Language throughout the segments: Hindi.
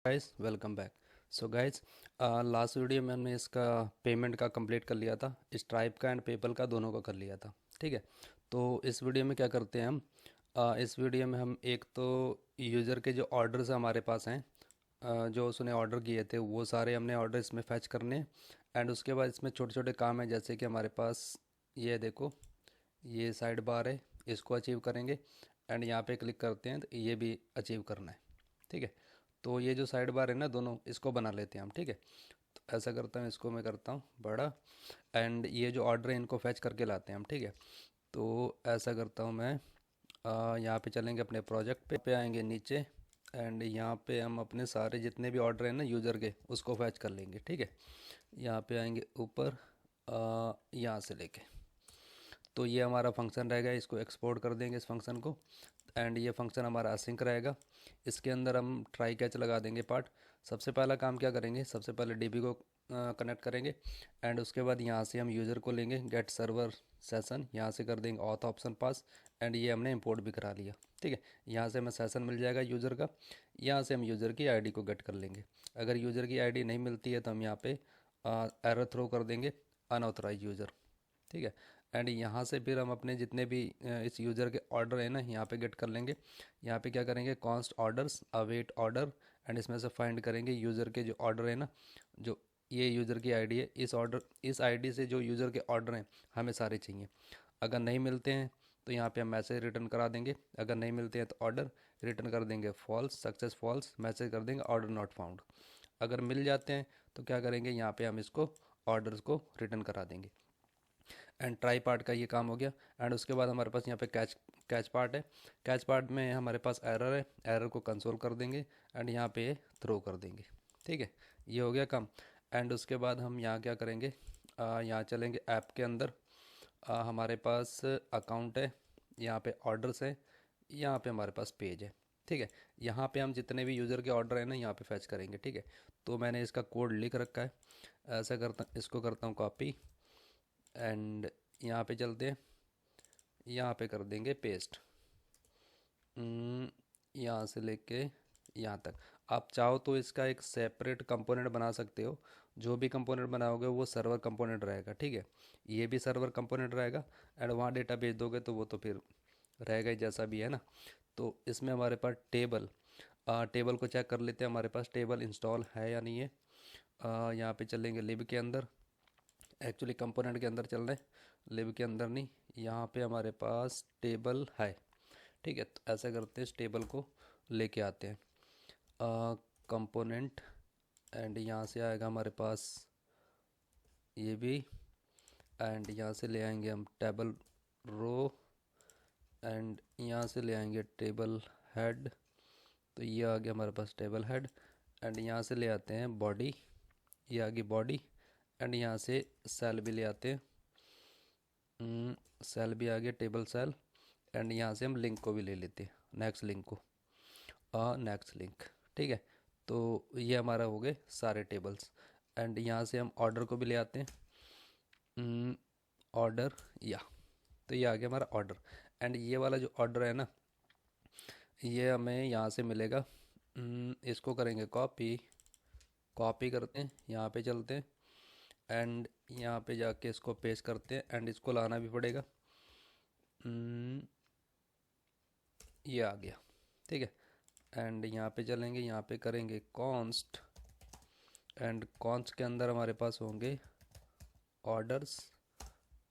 Guys welcome back. So guys, last video में हमने इसका पेमेंट का कंप्लीट कर लिया था। स्ट्राइप का एंड पेपल का दोनों का कर लिया था। ठीक है। तो इस वीडियो में क्या करते हैं हम, इस वीडियो में हम एक तो यूज़र के जो ऑर्डर्स हमारे पास हैं, जो उसने ऑर्डर किए थे वो सारे हमने ऑर्डर इसमें फैच करने हैं। एंड उसके बाद इसमें छोटे छोटे काम है, जैसे कि हमारे पास ये देखो, ये साइड बार है, इसको अचीव करेंगे। एंड यहाँ पे क्लिक करते हैं तो ये भी अचीव करना है। ठीक है। तो ये जो साइड बार है ना, दोनों इसको बना लेते हैं हम। ठीक है। तो ऐसा करता हूँ, इसको मैं करता हूँ बड़ा। एंड ये जो ऑर्डर है इनको फैच करके लाते हैं हम। ठीक है। तो ऐसा करता हूँ मैं, यहाँ पे चलेंगे अपने प्रोजेक्ट पे आएंगे नीचे। एंड यहाँ पे हम अपने सारे जितने भी ऑर्डर हैं ना यूज़र के, उसको फैच कर लेंगे। ठीक है। यहाँ पे आएंगे ऊपर, यहाँ से लेके, तो ये हमारा फंक्शन रहेगा, इसको एक्सपोर्ट कर देंगे इस फंक्शन को। एंड ये फंक्शन हमारा असिंक रहेगा। इसके अंदर हम ट्राई कैच लगा देंगे पार्ट। सबसे पहला काम क्या करेंगे, सबसे पहले डीबी को कनेक्ट करेंगे। एंड उसके बाद यहाँ से हम यूज़र को लेंगे, गेट सर्वर सेशन, यहाँ से कर देंगे ऑथ ऑप्शन पास। एंड ये हमने इंपोर्ट भी करा लिया। ठीक है। यहाँ से हमें सेशन मिल जाएगा यूज़र का। यहाँ से हम यूज़र की आईडी को गेट कर लेंगे। अगर यूज़र की आईडी नहीं मिलती है तो हम यहाँ पे एरर थ्रो कर देंगे, अनऑथराइज यूज़र। ठीक है। एंड यहाँ से फिर हम अपने जितने भी इस यूज़र के ऑर्डर है ना, यहाँ पे गेट कर लेंगे। यहाँ पे क्या करेंगे, const orders await order. And इसमें से फाइंड करेंगे यूज़र के जो ऑर्डर है ना, जो ये यूज़र की आईडी है, इस आईडी से जो यूज़र के ऑर्डर हैं हमें सारे चाहिए। अगर नहीं मिलते हैं तो यहाँ पे हम मैसेज रिटर्न करा देंगे। अगर नहीं मिलते हैं तो ऑर्डर रिटर्न कर देंगे फॉल्स, सक्सेस फॉल्स, मैसेज कर देंगे ऑर्डर नॉट फाउंड। अगर मिल जाते हैं तो क्या करेंगे, यहाँ पे हम इसको ऑर्डर्स को रिटर्न करा देंगे। एंड ट्राई पार्ट का ये काम हो गया। एंड उसके बाद हमारे पास यहाँ पे कैच कैच पार्ट है। कैच पार्ट में हमारे पास एरर है, एरर को कंसोल कर देंगे। एंड यहाँ पे थ्रो कर देंगे। ठीक है। ये हो गया काम। एंड उसके बाद हम यहाँ क्या करेंगे, यहाँ चलेंगे ऐप के अंदर। हमारे पास अकाउंट है, यहाँ पे ऑर्डर्स है, यहाँ पे हमारे पास पेज है। ठीक है। यहाँ पे हम जितने भी यूज़र के ऑर्डर हैं ना, यहाँ पे फैच करेंगे। ठीक है। तो मैंने इसका कोड लिख रखा है। ऐसा करता, इसको करता हूँ कॉपी। एंड यहाँ पे चलते हैं, यहाँ पे कर देंगे पेस्ट। यहाँ से लेके यहाँ तक। आप चाहो तो इसका एक सेपरेट कंपोनेंट बना सकते हो। जो भी कंपोनेंट बनाओगे वो सर्वर कंपोनेंट रहेगा। ठीक है। ये भी सर्वर कंपोनेंट रहेगा। एंड वहाँ डेटा भेज दोगे तो वो तो फिर रहेगा ही जैसा भी है ना। तो इसमें हमारे पास टेबल को चेक कर लेते हैं, हमारे पास टेबल इंस्टॉल है या नहीं है। यहाँ पे चलेंगे लिब के अंदर, एक्चुअली कंपोनेंट के अंदर चल रहे हैं, लिब के अंदर नहीं। यहाँ पे हमारे पास टेबल है। ठीक है। तो ऐसा करते हैं, इस टेबल को लेके आते हैं कंपोनेंट। एंड यहाँ से आएगा हमारे पास ये भी। एंड यहाँ से ले आएंगे हम टेबल रो। एंड यहाँ से ले आएंगे टेबल हेड। तो ये आ गया हमारे पास टेबल हेड। एंड यहाँ से ले आते हैं बॉडी, ये आ गई बॉडी। एंड यहाँ से सेल भी ले आते हैं, सेल भी आ गया, टेबल सेल। एंड यहाँ से हम लिंक को भी ले लेते हैं, नेक्स्ट लिंक को, नेक्स्ट लिंक। ठीक है। तो ये हमारा हो गए सारे टेबल्स। एंड यहाँ से हम ऑर्डर को भी ले आते हैं, ऑर्डर या, तो ये आ गया हमारा ऑर्डर। एंड ये वाला जो ऑर्डर है ना, ये हमें यहाँ से मिलेगा। इसको करेंगे कॉपी, कॉपी करते हैं, यहाँ पे चलते हैं। एंड यहाँ पे जाके इसको पेस्ट करते हैं। एंड इसको लाना भी पड़ेगा। ये आ गया। ठीक है। एंड यहाँ पे चलेंगे, यहाँ पे करेंगे कॉन्स्ट। एंड कॉन्स्ट के अंदर हमारे पास होंगे ऑर्डर्स।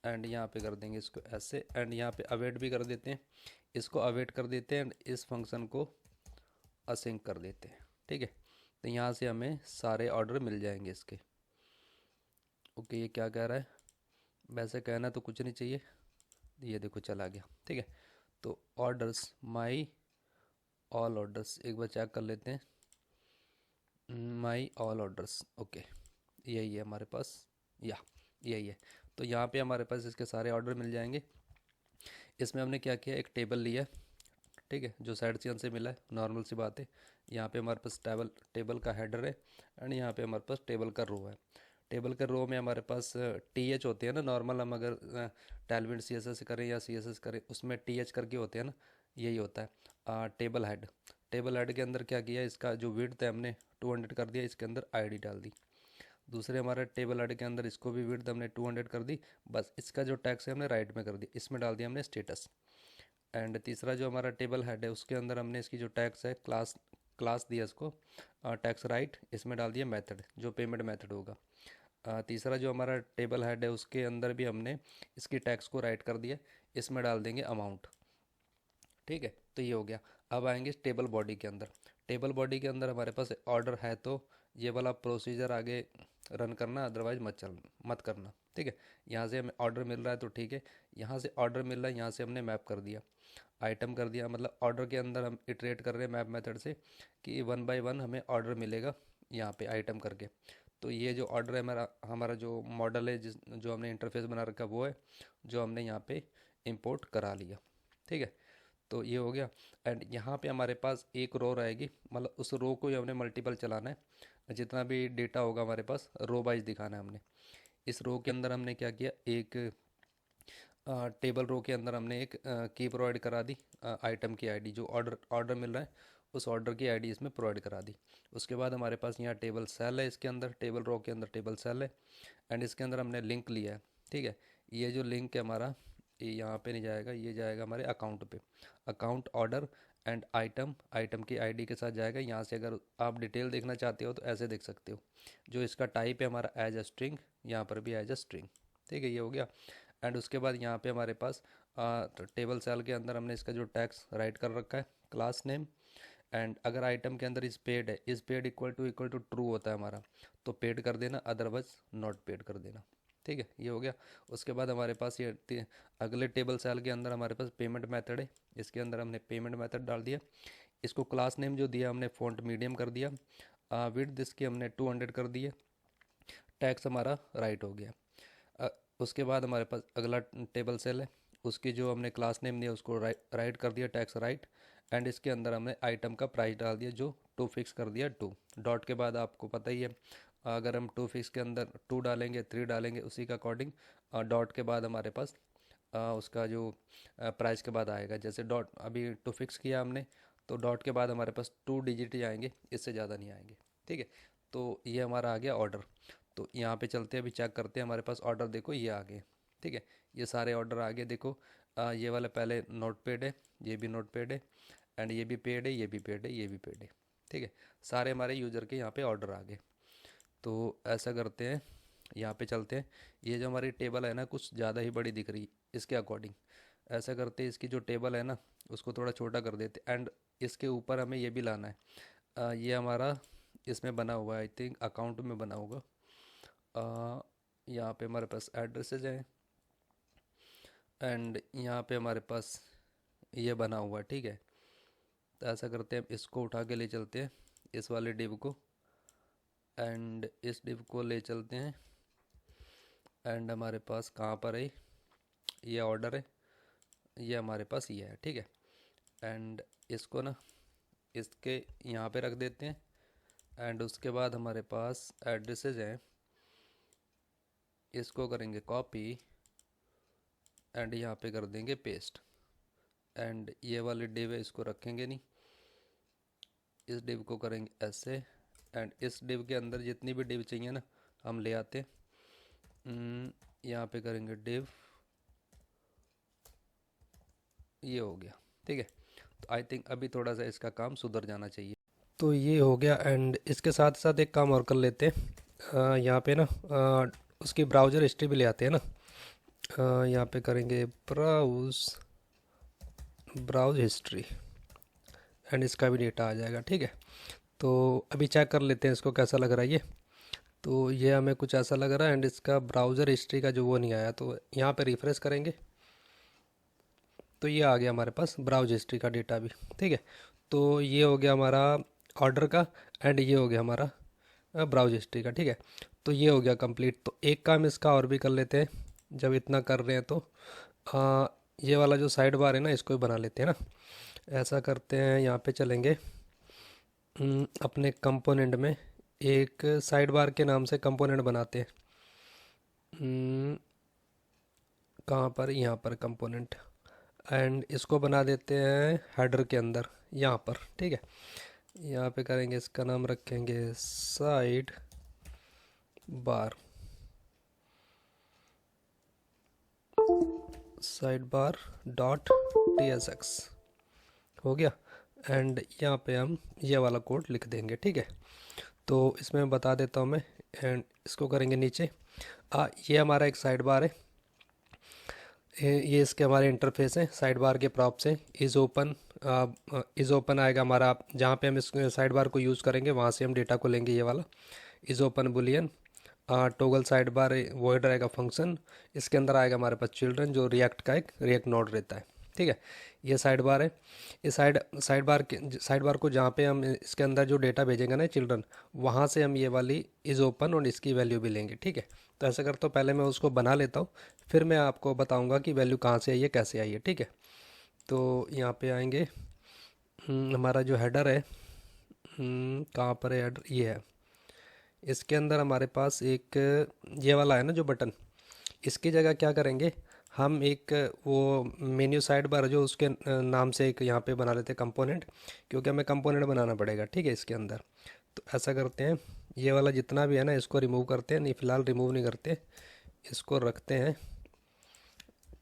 एंड यहाँ पे कर देंगे इसको ऐसे। एंड यहाँ पे अवेट भी कर देते हैं, इसको अवेट कर देते हैं। एंड इस फंक्शन को असिंक कर देते हैं। ठीक है। तो यहाँ से हमें सारे ऑर्डर मिल जाएंगे इसके। ओके, ये क्या कह रहा है, वैसे कहना तो कुछ नहीं चाहिए, ये देखो चला गया। ठीक है। तो ऑर्डर्स, माई ऑल ऑर्डर्स, एक बार चेक कर लेते हैं, माई ऑल ऑर्डर्स। ओके, यही है हमारे पास, या यही है। तो यहाँ पे हमारे पास इसके सारे ऑर्डर मिल जाएंगे। इसमें हमने क्या किया, एक टेबल लिया। ठीक है, जो साइड चेन से मिला है, नॉर्मल सी बात है। यहाँ पे हमारे पास टेबल टेबल का हेडर है। एंड यहाँ पे हमारे पास टेबल का रो है। टेबल के रो में हमारे पास टी एच होते हैं ना, नॉर्मल हम अगर टैलविंड सी एस एस करें या सी एस एस करें, उसमें टी एच करके होते हैं ना, यही होता है टेबल हेड। टेबल हेड के अंदर क्या किया, इसका जो विड्थ है हमने 200 कर दिया, इसके अंदर आईडी डाल दी। दूसरे हमारे टेबल हेड के अंदर इसको भी विड्थ हमने 200 कर दी, बस इसका जो टैक्स है हमने राइट में कर दी, इसमें डाल दिया हमने स्टेटस। एंड तीसरा जो हमारा टेबल हेड है उसके अंदर हमने इसकी जो टैक्स है क्लास क्लास दिया इसको टैक्स राइट, इसमें डाल दिया मेथड जो पेमेंट मेथड होगा। तीसरा जो हमारा टेबल हेड है उसके अंदर भी हमने इसकी टैक्स को राइट कर दिया, इसमें डाल देंगे अमाउंट। ठीक है, तो ये हो गया। अब आएंगे टेबल बॉडी के अंदर। टेबल बॉडी के अंदर हमारे पास ऑर्डर है तो ये वाला प्रोसीजर आगे रन करना, अदरवाइज मत करना। ठीक है, यहाँ से हमें ऑर्डर मिल रहा है तो ठीक है, यहाँ से ऑर्डर मिल रहा है, यहाँ से हमने मैप कर दिया, आइटम कर दिया, मतलब ऑर्डर के अंदर हम इटरेट कर रहे हैं मैप मेथड से कि 1 बाय 1 हमें ऑर्डर मिलेगा यहाँ पे आइटम करके। तो ये जो ऑर्डर है हमारा हमारा जो मॉडल है जो हमने इंटरफेस बना रखा वो है जो हमने यहाँ पे इंपोर्ट करा लिया। ठीक है, तो ये हो गया। एंड यहाँ पे हमारे पास एक रो रहेगी, मतलब उस रो को ही हमने मल्टीपल चलाना है, जितना भी डेटा होगा हमारे पास रो वाइज दिखाना है हमने। इस रो के अंदर हमने क्या किया, एक टेबल रो के अंदर हमने एक की प्रोवाइड करा दी, आइटम की आईडी जो ऑर्डर मिल रहा है उस ऑर्डर की आईडी इसमें प्रोवाइड करा दी। उसके बाद हमारे पास यहाँ टेबल सेल है, इसके अंदर टेबल रो के अंदर टेबल सेल है, एंड इसके अंदर हमने लिंक लिया है। ठीक है, ये जो लिंक है हमारा ये यहाँ पे नहीं जाएगा, ये जाएगा हमारे अकाउंट पे, अकाउंट ऑर्डर एंड आइटम की आईडी के साथ जाएगा। यहाँ से अगर आप डिटेल देखना चाहते हो तो ऐसे देख सकते हो। जो इसका टाइप है हमारा एज अ स्ट्रिंग, यहाँ पर भी एज अ स्ट्रिंग। ठीक है, ये हो गया। एंड उसके बाद यहाँ पे हमारे पास टेबल सेल के अंदर हमने इसका जो टैक्स राइट कर रखा है क्लास नेम। एंड अगर आइटम के अंदर इस पेड है, इस पेड इक्वल टू ट्रू होता है हमारा, तो पेड कर देना, अदरवाइज नॉट पेड कर देना। ठीक है, ये हो गया। उसके बाद हमारे पास ये अगले टेबल सेल के अंदर हमारे पास पेमेंट मेथड है, इसके अंदर हमने पेमेंट मेथड डाल दिया। इसको क्लास नेम जो दिया हमने फ़ॉन्ट मीडियम कर दिया, विड्थ इसकी हमने 200 कर दी है, टैक्स हमारा राइट हो गया। उसके बाद हमारे पास अगला टेबल सेल है, उसकी जो हमने क्लास नेम दिया उसको राइट कर दिया, टैक्स राइट। एंड इसके अंदर हमने आइटम का प्राइस डाल दिया जो 2 फिक्स कर दिया, 2 डॉट के बाद आपको पता ही है अगर हम 2 फिक्स के अंदर 2 डालेंगे 3 डालेंगे उसी का अकॉर्डिंग डॉट के बाद हमारे पास उसका जो प्राइस के बाद आएगा। जैसे डॉट अभी 2 फिक्स किया हमने तो डॉट के बाद हमारे पास 2 डिजिट ही आएंगे, इससे ज़्यादा नहीं आएंगे। ठीक है, तो ये हमारा आ गया ऑर्डर। तो यहाँ पे चलते हैं, अभी चेक करते हैं हमारे पास ऑर्डर, देखो ये आ गए। ठीक है, ये सारे ऑर्डर आ गए, देखो ये वाला पहले नोट पेड है, ये भी नोट पेड है, एंड ये भी पेड है, ये भी पेड है, ये भी पेड है। ठीक है, सारे हमारे यूज़र के यहाँ पे ऑर्डर आ गए। तो ऐसा करते हैं, यहाँ पे चलते हैं। ये जो हमारी टेबल है ना कुछ ज़्यादा ही बड़ी दिख रही, इसके अकॉर्डिंग ऐसा करते हैं, इसकी जो टेबल है ना उसको थोड़ा छोटा कर देते। एंड इसके ऊपर हमें ये भी लाना है, ये हमारा इसमें बना हुआ है, आई थिंक अकाउंट में बना होगा। यहाँ पे हमारे पास एड्रेसेज हैं, एंड यहाँ पे हमारे पास ये बना हुआ है। ठीक है, तो ऐसा करते हैं, इसको उठा के ले चलते हैं इस वाले डिव को, एंड इस डिव को ले चलते हैं। एंड हमारे पास कहाँ पर है, ये ऑर्डर है, ये हमारे पास ये है। ठीक है, एंड इसको ना इसके यहाँ पे रख देते हैं। एंड उसके बाद हमारे पास एड्रेसेज हैं, इसको करेंगे कॉपी एंड यहाँ पे कर देंगे पेस्ट। एंड ये वाली डिव है इसको रखेंगे नहीं, इस डिव को करेंगे ऐसे। एंड इस डिव के अंदर जितनी भी डिव चाहिए ना हम ले आते हैं, यहाँ पे करेंगे डिव, ये हो गया। ठीक है, तो आई थिंक अभी थोड़ा सा इसका काम सुधर जाना चाहिए। तो ये हो गया। एंड इसके साथ साथ एक काम और कर लेते हैं, यहाँ पे ना उसकी ब्राउज़र हिस्ट्री भी ले आते हैं ना, यहाँ पे करेंगे ब्राउज हिस्ट्री, एंड इसका भी डेटा आ जाएगा। ठीक है, तो अभी चेक कर लेते हैं इसको कैसा लग रहा है ये। तो ये हमें कुछ ऐसा लग रहा है, एंड इसका ब्राउज़र हिस्ट्री का जो वो नहीं आया, तो यहाँ पे रिफ़्रेश करेंगे तो ये आ गया हमारे पास ब्राउज हिस्ट्री का डेटा भी। ठीक है, तो ये हो गया हमारा ऑर्डर का, एंड ये हो गया हमारा ब्राउज हिस्ट्री का। ठीक है, तो ये हो गया कंप्लीट। तो एक काम इसका और भी कर लेते हैं, जब इतना कर रहे हैं तो ये वाला जो साइड बार है ना इसको भी बना लेते हैं ना। ऐसा करते हैं, यहाँ पे चलेंगे अपने कंपोनेंट में, एक साइड बार के नाम से कंपोनेंट बनाते हैं। कहाँ पर, यहाँ पर कंपोनेंट, एंड इसको बना देते हैं हेडर के अंदर यहाँ पर, ठीक है। यहाँ पे करेंगे, इसका नाम रखेंगे side bar, side bar dot TSX हो गया। एंड यहाँ पे हम ये वाला कोड लिख देंगे, ठीक है। तो इसमें मैं बता देता हूँ मैं, एंड इसको करेंगे नीचे। ये हमारा एक साइड बार है, ये इसके हमारे इंटरफेस हैं। साइड बार के प्रॉप्स हैं, इज़ ओपन आएगा हमारा, जहाँ पे हम इस साइड बार को यूज़ करेंगे वहाँ से हम डेटा को लेंगे, ये वाला is open Boolean. Toggle side bar void रहेगा फंक्शन, इसके अंदर आएगा हमारे पास चिल्ड्रन, जो रिएक्ट का एक रिएक्ट नोड रहता है, ठीक है। ये साइड बार है। इस साइड बार को जहाँ पे हम इसके अंदर जो डेटा भेजेंगे ना चिल्ड्रन, वहाँ से हम ये वाली इज़ ओपन और इसकी वैल्यू भी लेंगे, ठीक है। तो ऐसा करता हूँ, पहले मैं उसको बना लेता हूँ, फिर मैं आपको बताऊँगा कि वैल्यू कहाँ से आई है, कैसे आई है, ठीक है। तो यहाँ पे आएंगे, हमारा जो हेडर है, कहाँ पर है हेडर, ये है। इसके अंदर हमारे पास एक ये वाला है ना जो बटन, इसकी जगह क्या करेंगे हम, एक वो मेन्यू साइड बार जो उसके नाम से एक यहाँ पे बना लेते हैं कंपोनेंट, क्योंकि हमें कंपोनेंट बनाना पड़ेगा, ठीक है, इसके अंदर। तो ऐसा करते हैं, ये वाला जितना भी है ना इसको रिमूव करते हैं, नहीं फ़िलहाल रिमूव नहीं करते, इसको रखते हैं,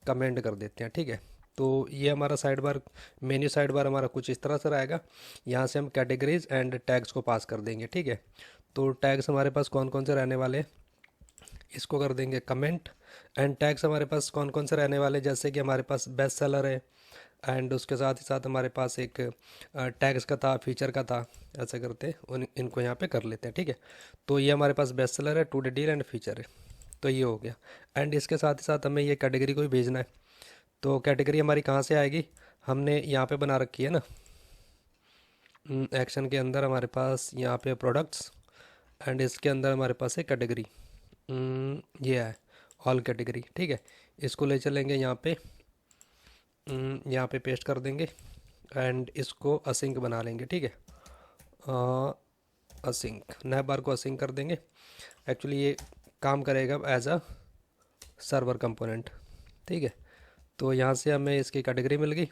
कमेंट कर देते हैं, ठीक है। तो ये हमारा side bar, menu side bar हमारा कुछ इस तरह से रहेगा। यहाँ से हम कैटेगरीज एंड टैग्स को पास कर देंगे, ठीक है। तो टैग्स हमारे पास कौन कौन से रहने वाले हैं, इसको कर देंगे कमेंट। एंड टैग्स हमारे पास कौन कौन से रहने वाले, जैसे कि हमारे पास बेस्ट सेलर है, एंड उसके साथ ही साथ हमारे पास एक टैग्स का था, फीचर का था। ऐसा करते इनको यहाँ पे कर लेते हैं, ठीक है। तो ये हमारे पास बेस्ट सेलर है, टुडे डील एंड फीचर है, तो ये हो गया। एंड इसके साथ ही साथ हमें ये कैटेगरी को भी भेजना है। तो कैटेगरी हमारी कहाँ से आएगी, हमने यहाँ पे बना रखी है ना, एक्शन के अंदर हमारे पास यहाँ पे प्रोडक्ट्स, एंड इसके अंदर हमारे पास है कैटेगरी, ये है ऑल कैटेगरी, ठीक है। इसको ले चलेंगे यहाँ पे, यहाँ पे पेस्ट कर देंगे, एंड इसको असिंक बना लेंगे, ठीक है। असिंक, नए बार को असिंक कर देंगे। एक्चुअली ये काम करेगा एज अ सर्वर कंपोनेंट, ठीक है। तो यहाँ से हमें इसकी कैटेगरी मिल गई।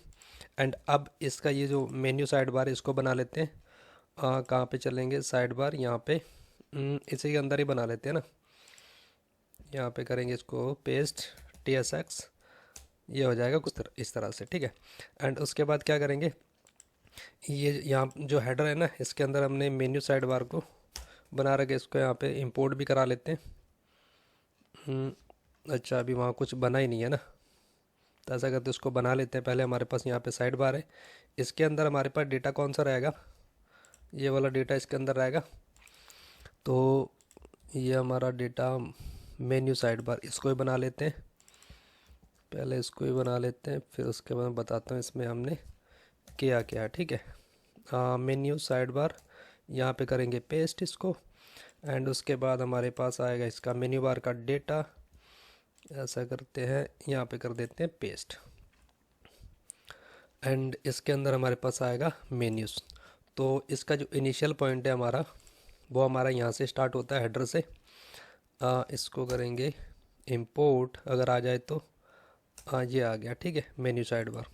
एंड अब इसका ये जो मेन्यू साइड बार इसको बना लेते हैं। कहाँ पे चलेंगे, साइड बार यहाँ पे, इसी के अंदर ही बना लेते हैं ना। यहाँ पे करेंगे इसको पेस्ट TSX, ये हो जाएगा कुछ इस तरह से, ठीक है। एंड उसके बाद क्या करेंगे, ये यहाँ जो हेडर है ना, इसके अंदर हमने मेन्यू साइड बार को बना रखे, इसको यहाँ पे इंपोर्ट भी करा लेते हैं। अच्छा, अभी वहाँ कुछ बना ही नहीं है ना, तो ऐसा करते उसको बना लेते हैं। पहले हमारे पास यहाँ पे साइड बार है, इसके अंदर हमारे पास डेटा कौन सा रहेगा, ये वाला डेटा इसके अंदर रहेगा। तो ये हमारा डेटा मेन्यू साइड बार, इसको ही बना लेते हैं, पहले इसको ही बना लेते हैं, फिर उसके बाद मैं बताता हूँ इसमें हमने किया क्या है, ठीक है। मेन्यू साइड बार यहाँ पे करेंगे पेस्ट इसको, एंड उसके बाद हमारे पास आएगा इसका मेन्यू बार का डेटा। ऐसा करते हैं, यहाँ पे कर देते हैं पेस्ट, एंड इसके अंदर हमारे पास आएगा मेन्यूज़। तो इसका जो इनिशियल पॉइंट है हमारा, वो हमारा यहाँ से स्टार्ट होता है हेडर से। इसको करेंगे इंपोर्ट, अगर आ जाए तो ये आ गया, ठीक है, मेन्यू साइड बार।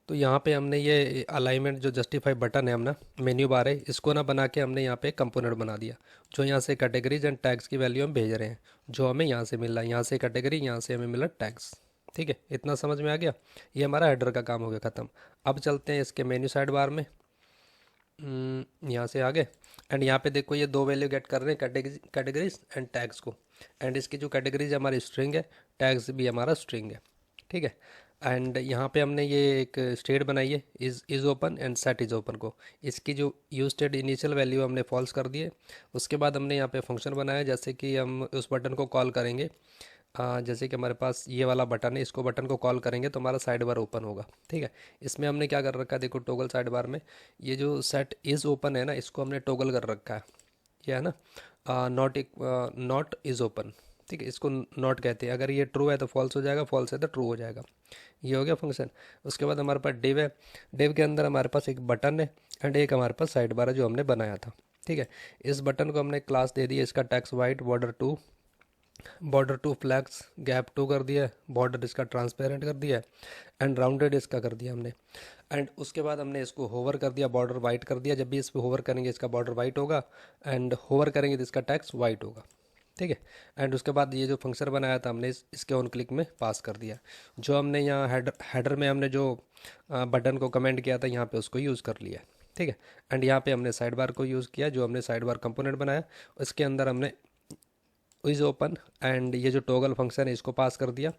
तो यहाँ पे हमने ये अलाइनमेंट जो जस्टिफाई बटन है हमने मेन्यू बार है, इसको ना बना के हमने यहाँ पे कंपोनेंट बना दिया, जो यहाँ से कैटेगरीज एंड टैग्स की वैल्यू हम भेज रहे हैं, जो हमें यहाँ से मिल रहा है, यहाँ से कैटेगरी, यहाँ से हमें मिला टैग्स, ठीक है। इतना समझ में आ गया, ये हमारा हेडर का काम हो गया ख़त्म। अब चलते हैं इसके मेन्यू साइड बार में, यहाँ से आगे। एंड यहाँ पे देखो ये दो वैल्यू गेट कर रहे हैं, कैटेगरीज एंड टैग्स को। एंड इसकी जो कैटेगरीज हमारी स्ट्रिंग है, टैग्स भी हमारा स्ट्रिंग है, ठीक है। एंड यहाँ पे हमने ये एक स्टेट बनाई है, is open and set is open को, इसकी जो यूज स्टेट इनिशियल वैल्यू हमने फॉल्स कर दी है। उसके बाद हमने यहाँ पे फंक्शन बनाया, जैसे कि हम उस बटन को कॉल करेंगे, जैसे कि हमारे पास ये वाला बटन है, इसको बटन को कॉल करेंगे तो हमारा साइड बार ओपन होगा, ठीक है। इसमें हमने क्या कर रखा है, देखो टोगल साइड बार में ये जो सेट इज़ ओपन है ना, इसको हमने टोगल कर रखा है, ये है ना, नॉट इज़ ओपन, ठीक है, इसको नॉट कहते हैं। अगर ये ट्रू है तो फॉल्स हो जाएगा, फॉल्स है तो ट्रू हो जाएगा। ये हो गया फंक्शन। उसके बाद हमारे पास डिव है, डिव के अंदर हमारे पास एक बटन है, एंड एक हमारे पास साइड बार है जो हमने बनाया था, ठीक है। इस बटन को हमने क्लास दे दी है, इसका text white border 2, border two flex gap two कर दिया है, बॉर्डर इसका ट्रांसपेरेंट कर दिया है, एंड राउंडेड इसका कर दिया हमने। एंड उसके बाद हमने इसको होवर कर दिया, बॉर्डर वाइट कर दिया। जब भी इस पर होवर करेंगे इसका बॉर्डर वाइट होगा, एंड होवर करेंगे तो इसका टेक्स्ट वाइट होगा, ठीक है। एंड उसके बाद ये जो फंक्शन बनाया था हमने इसके ऑन क्लिक में पास कर दिया। जो हमने यहाँ हेडर में हमने जो बटन को कमेंट किया था यहाँ पे उसको यूज़ कर लिया, ठीक है। एंड यहाँ पे हमने साइड बार को यूज़ किया, जो हमने साइड बार कंपोनेंट बनाया उसके अंदर हमने इज़ ओपन एंड ये जो टॉगल फंक्शन है इसको पास कर दिया।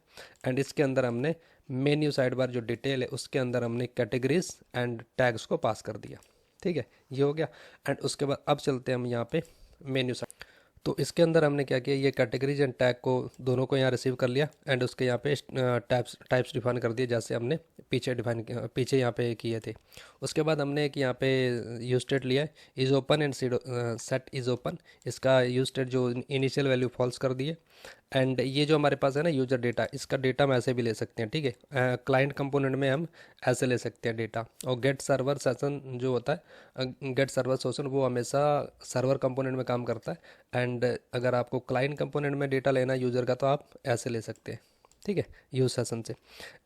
एंड इसके अंदर हमने मेन्यू साइड बार जो डिटेल है उसके अंदर हमने कैटेगरीज एंड टैग्स को पास कर दिया, ठीक है। ये हो गया। एंड उसके बाद अब चलते हैं हम यहाँ पे मेन्यू साइड। तो इसके अंदर हमने क्या किया, ये कैटेगरीज एंड टैग को दोनों को यहाँ रिसीव कर लिया। एंड उसके यहाँ पे टाइप्स डिफाइन कर दिए, जैसे हमने पीछे यहाँ पे किए थे। उसके बाद हमने एक यहाँ पे यूज स्टेट लिया है, is open and set is open. इसका यूज स्टेट जो इनिशियल वैल्यू फॉल्स कर दिए। एंड ये जो हमारे पास है ना यूजर डेटा, इसका डेटा हम ऐसे भी ले सकते हैं, ठीक है। क्लाइंट कंपोनेंट में हम ऐसे ले सकते हैं डेटा। और गेट सर्वर सेशन जो होता है, गेट सर्वर सेशन वो हमेशा सर्वर कंपोनेंट में काम करता है। एंड अगर आपको क्लाइंट कंपोनेंट में डेटा लेना है यूज़र का तो आप ऐसे ले सकते हैं, ठीक है, यूज सेशन से।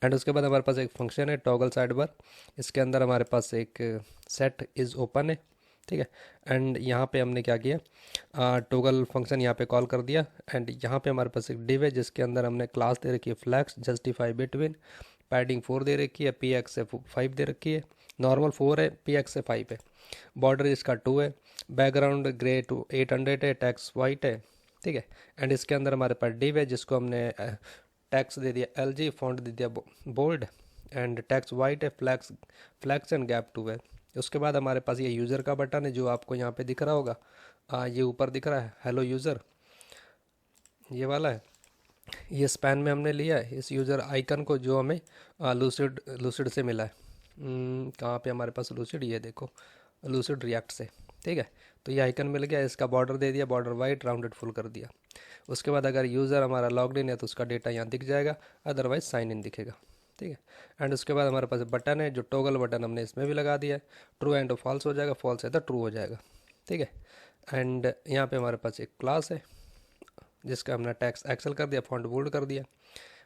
एंड उसके बाद हमारे पास एक फंक्शन है टॉगल साइड बार। इसके अंदर हमारे पास एक सेट इज़ ओपन है, ठीक है। एंड यहाँ पे हमने क्या किया, टॉगल फंक्शन यहाँ पे कॉल कर दिया। एंड यहाँ पे हमारे पास एक डिव है जिसके अंदर हमने क्लास दे रखी है फ्लैक्स जस्टिफाई बिटवीन, पैडिंग 4 दे रखी है, पी एक्स से 5 दे रखी है, नॉर्मल 4 है, पी एक्स से 5 है, बॉर्डर इसका 2 है, बैकग्राउंड ग्रे टू 800 है, टैक्स वाइट है, ठीक है। एंड इसके अंदर हमारे पास डिव है जिसको हमने टैक्स दे दिया LG, फॉन्ट दे दिया बोल्ड, एंड टैक्स वाइट है, फ्लैक्स एंड गैप 2 है। उसके बाद हमारे पास ये यूज़र का बटन है जो आपको यहाँ पे दिख रहा होगा, ये ऊपर दिख रहा है हेलो यूज़र, ये वाला है। ये स्पैन में हमने लिया है इस यूज़र आइकन को जो हमें लूसिड से मिला है। कहाँ पे हमारे पास लूसिड, ये देखो लूसिड रिएक्ट से, ठीक है। तो ये आइकन मिल गया, इसका बॉर्डर दे दिया, बॉर्डर वाइट राउंडेड फुल कर दिया। उसके बाद अगर यूज़र हमारा लॉग्ड इन है तो उसका डेटा यहाँ दिख जाएगा, अदरवाइज साइन इन दिखेगा, ठीक है। एंड उसके बाद हमारे पास बटन है, जो टॉगल बटन हमने इसमें भी लगा दिया है, ट्रू एंड फॉल्स हो जाएगा, फॉल्स है तो ट्रू हो जाएगा, ठीक है। एंड यहाँ पे हमारे पास एक क्लास है जिसका हमने टैक्स एक्सेल कर दिया, फॉन्ट बोल्ड कर दिया।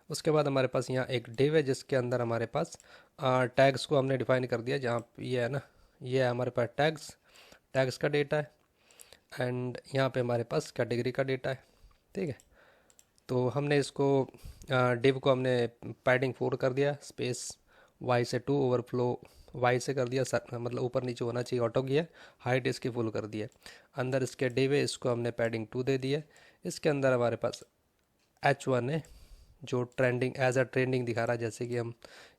उसके बाद हमारे पास यहाँ एक डिव है जिसके अंदर हमारे पास टैग्स को हमने डिफाइन कर दिया, जहाँ ये है ना, ये है हमारे पास टैग्स का डेटा है। एंड यहाँ पे हमारे पास कैटेगरी का डेटा है, ठीक है। तो हमने इसको डिव को हमने पैडिंग 4 कर दिया, स्पेस वाई से 2, ओवरफ्लो वाई से कर दिया, मतलब ऊपर नीचे होना चाहिए, ऑटो किया, हाइट इसकी फुल कर दिया। अंदर इसके डिव है, इसको हमने पैडिंग 2 दे दी है। इसके अंदर हमारे पास H1 है जो ट्रेंडिंग एज अ ट्रेंडिंग दिखा रहा है, जैसे कि हम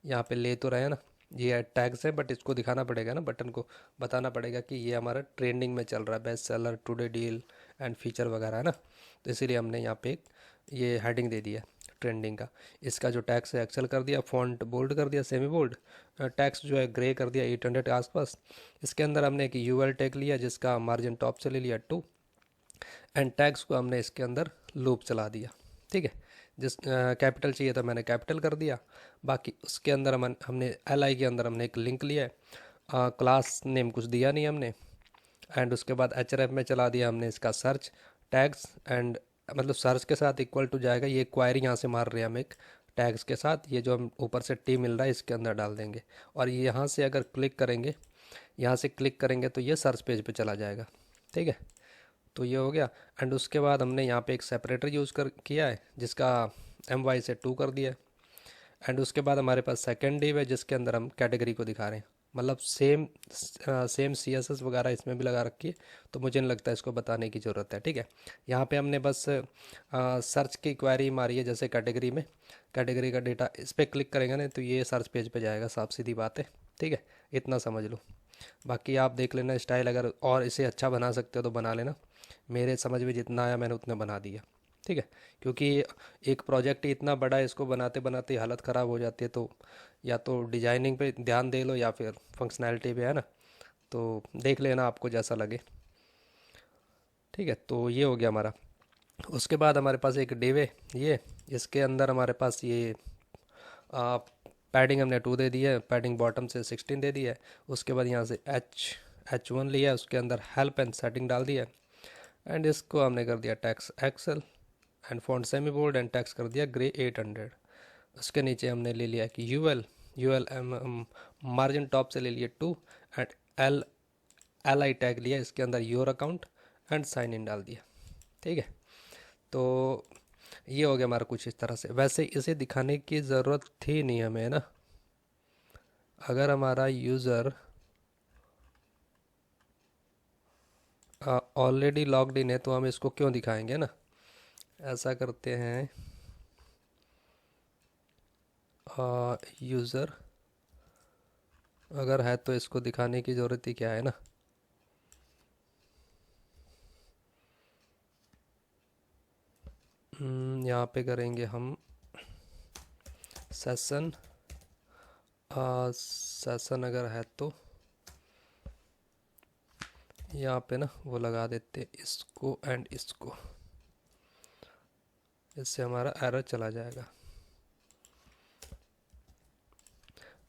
यहाँ पे ले तो रहे हैं ना, ये टैग्स है बट इसको दिखाना पड़ेगा ना, बटन को बताना पड़ेगा कि ये हमारा ट्रेंडिंग में चल रहा है, best seller, today deal and feature वगैरह है ना। तो इसीलिए हमने यहाँ पे एक ये हेडिंग दे दिया ट्रेंडिंग का। इसका जो टैक्स है एक्सेल कर दिया, फॉन्ट बोल्ड कर दिया, सेमी बोल्ड, टैक्स जो है ग्रे कर दिया 800 के आसपास। इसके अंदर हमने एक यूएल टैग लिया जिसका मार्जिन टॉप से ले लिया 2, एंड टैग्स को हमने इसके अंदर लूप चला दिया, ठीक है। जिस कैपिटल चाहिए था मैंने कैपिटल कर दिया। बाकी उसके अंदर हमने LI के अंदर हमने एक लिंक लिया है, क्लास नेम कुछ दिया नहीं हमने। एंड उसके बाद href में चला दिया हमने इसका सर्च टैग्स, एंड मतलब सर्च के साथ इक्वल टू जाएगा, ये क्वायरी यहाँ से मार रहे हैं हम एक टैग्स के साथ, ये जो हम ऊपर से टी मिल रहा है इसके अंदर डाल देंगे। और ये यहाँ से अगर क्लिक करेंगे, यहाँ से क्लिक करेंगे तो ये सर्च पेज पे चला जाएगा, ठीक है। तो ये हो गया। एंड उसके बाद हमने यहाँ पे एक सेपरेटर यूज़ कर किया है जिसका MY से 2 कर दिया है। एंड उसके बाद हमारे पास सेकेंड डिव है जिसके अंदर हम कैटेगरी को दिखा रहे हैं, मतलब सेम CSS वगैरह इसमें भी लगा रखी है, तो मुझे नहीं लगता इसको बताने की ज़रूरत है, ठीक है। यहाँ पे हमने बस सर्च की क्वेरी मारी है, जैसे कैटेगरी में कैटेगरी का डेटा, इस पर क्लिक करेंगे ना तो ये सर्च पेज पे जाएगा, साफ सीधी बात है, ठीक है। इतना समझ लो, बाकी आप देख लेना स्टाइल, अगर और इसे अच्छा बना सकते हो तो बना लेना। मेरे समझ में जितना आया मैंने उतना बना दिया, ठीक है। क्योंकि एक प्रोजेक्ट इतना बड़ा है, इसको बनाते बनाते हालत ख़राब हो जाती है, तो या तो डिजाइनिंग पे ध्यान दे लो या फिर फंक्शनैलिटी पे, है ना। तो देख लेना आपको जैसा लगे, ठीक है। तो ये हो गया हमारा। उसके बाद हमारे पास एक डिव है, ये इसके अंदर हमारे पास ये पैडिंग हमने 2 दे दी है, पैडिंग बॉटम से 16 दे दी है। उसके बाद यहाँ से H1 लिया, उसके अंदर हेल्प एंड सेटिंग डाल दिया, एंड इसको हमने कर दिया text XL, and font semi bold and text कर दिया ग्रे 800। उसके नीचे हमने ले लिया कि यूएल मार्जिन टॉप से ले लिए 2 एंड एल आई टैग लिया, इसके अंदर your account and sign in डाल दिया। ठीक है, तो ये हो गया हमारा कुछ इस तरह से। वैसे इसे दिखाने की ज़रूरत थी नहीं हमें, है ना। अगर हमारा यूज़र ऑलरेडी लॉग्ड इन है तो हम इसको क्यों दिखाएंगे ना। ऐसा करते हैं, यूज़र अगर है तो इसको दिखाने की ज़रूरत ही क्या है ना। यहाँ पे करेंगे हम सेशन, सेशन अगर है तो यहाँ पे ना वो लगा देते इसको एंड इसको, इससे हमारा एरर चला जाएगा।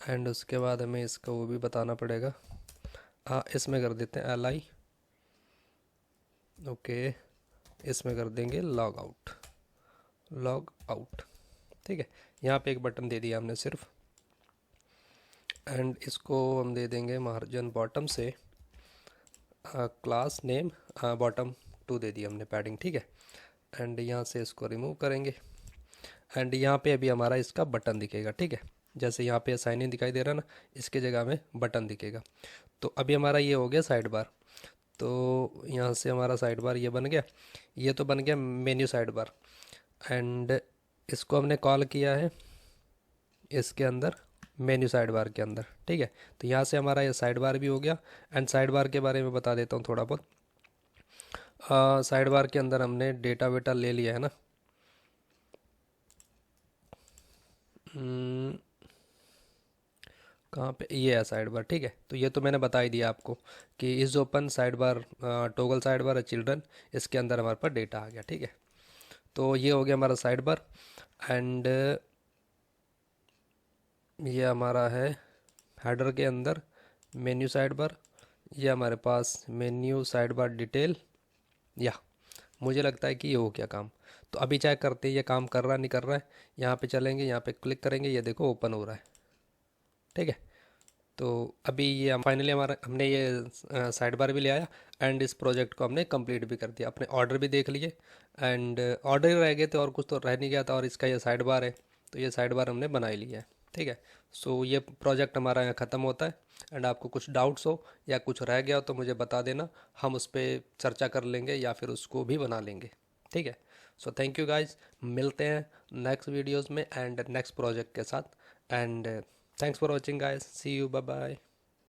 एंड उसके बाद हमें इसका वो भी बताना पड़ेगा। इसमें कर देते हैं एल आई, ओके, इसमें कर देंगे लॉग आउट। ठीक है, यहाँ पे एक बटन दे दिया हमने सिर्फ, एंड इसको हम दे देंगे मार्जिन बॉटम से क्लास नेम बॉटम 2 दे दिया हमने पैडिंग। ठीक है, एंड यहाँ से इसको रिमूव करेंगे एंड यहाँ पे अभी हमारा इसका बटन दिखेगा। ठीक है, जैसे यहाँ पे साइन इन दिखाई दे रहा है ना, इसके जगह में बटन दिखेगा। तो अभी हमारा ये हो गया साइड बार। तो यहाँ से हमारा साइड बार ये बन गया, ये तो बन गया मेन्यू साइड बार। एंड इसको हमने कॉल किया है इसके अंदर मेन्यू साइड बार के अंदर। ठीक है, तो यहाँ से हमारा ये साइड बार भी हो गया। एंड साइड बार के बारे में बता देता हूँ थोड़ा बहुत। साइड बार के अंदर हमने डेटा वेटा ले लिया है ना। कहाँ पे ये है साइड बार। ठीक है, तो ये तो मैंने बता ही दिया आपको कि इस open side bar toggle side bar children, इसके अंदर हमारे पास डेटा आ गया। ठीक है, तो ये हो गया हमारा साइड बार। एंड ये हमारा है हेडर के अंदर मेन्यू साइड बार। ये हमारे पास मेन्यू साइड बार डिटेल, या मुझे लगता है कि ये हो गया काम। तो अभी चेक करते हैं ये काम कर रहा है नहीं कर रहा है। यहाँ पे चलेंगे, यहाँ पे क्लिक करेंगे, ये देखो ओपन हो रहा है। ठीक है, तो अभी ये हम फाइनली हमारा हमने ये साइड बार भी ले आया एंड इस प्रोजेक्ट को हमने कंप्लीट भी कर दिया। अपने ऑर्डर भी देख लिए एंड ऑर्डर ही रह गए थे और कुछ तो रह नहीं गया था, और इसका ये साइड बार है, तो ये साइड बार हमने बना ही लिया है। ठीक है, सो ये प्रोजेक्ट हमारा यहाँ ख़त्म होता है। एंड आपको कुछ डाउट्स हो या कुछ रह गया हो तो मुझे बता देना, हम उस पर चर्चा कर लेंगे या फिर उसको भी बना लेंगे। ठीक है, सो थैंक यू गाइज, मिलते हैं नेक्स्ट वीडियोज़ में एंड नेक्स्ट प्रोजेक्ट के साथ। And thanks for watching guys, see you, bye bye.